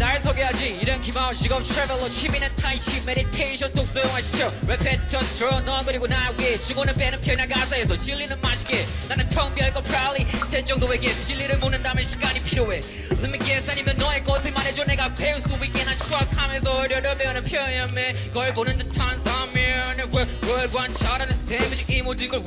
날 소개하지. 이런 기마운 직업 트래블러, 취미는 타이치, 메디테이션 독 소용하시죠. 랩 패턴 들어 너 그리고 나 위에 주고는 빼는 편이야. 가사에서 진리는 맛있게 나는 텅 비어있고 proudly 새 정도에게 진리를 묻는다면 시간이 필요해. Let me guess 아니면 너의 것을 말해줘. 내가 배울 수 있게 난 추억하면서 어려려 배우는 표현에 걸 보는 듯한 사면 월 관찰하는 데미지 이 모든 걸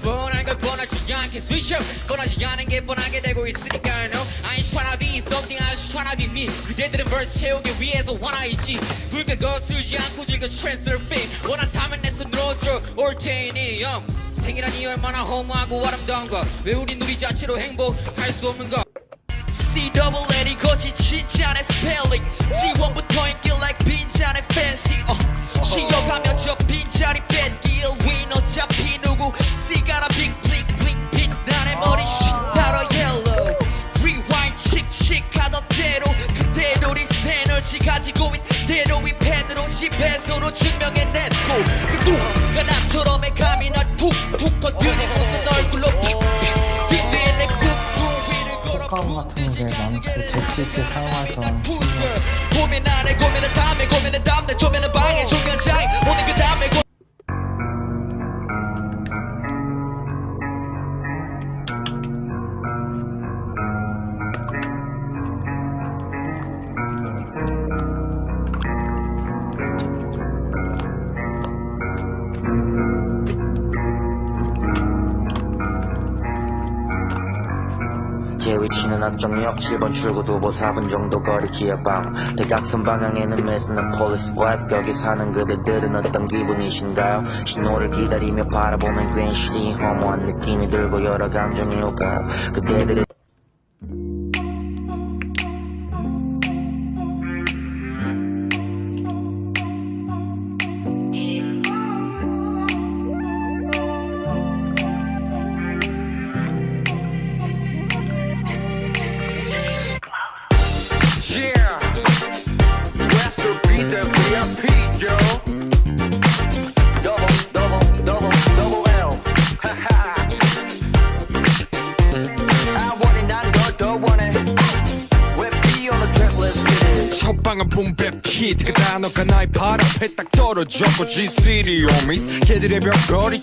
뻔한 걸 뻔하지 않게 switch up. 뻔하지 않은 게 뻔하게 되고 있으니까 no I ain't tryna be something I just tryna be me. 그대들은 verse 채우기 위해서 원하이지. 굵게 거슬지 않고 즐겨 트랜스페인 원한다면 내 손으로 들어 올 테니 생이라니 얼마나 허무하고 아름다운가. 왜 우린 우리 자체로 행복할 수 없는가. C-double-L이 거짓이지 않은 스펠링 G1부터 인기 like 빈잔의 fancy 쉬어가며 저 빈자리 뺏길 win 어차피 누구 C가라 big blink blink 빛나는 머리 shit 따라 yellow rewind 칙칙 하던 대로 그대로 리스 에너지 가지고 있대로 이 펜으로 집에서로 증명해냈고 그 누가 나처럼 감이 날 푹푹 건드리 묻는 얼굴로 빈대에 내 효과음 같은 게 많고 재치 있게 사용하던 친구. 고민 안에 고민은 다음에 고민은 다음에 조면은 방해 중간장이 오늘 그 다음에 제 위치는 안정역 7번 출구 두보 4분 정도 거리 지하방 대각선 방향에는 매스는 폴리스 와이프 여기 사는 그대들은 어떤 기분이신가요? 신호를 기다리며 바라보면 괜시리 허무한 느낌이 들고 여러 감정이 오가요. 그대들의 첫방은 붐배 피드 그 단어가 나의 발 앞에 딱 떨어졌고 G-City homies 걔들의 벽걸이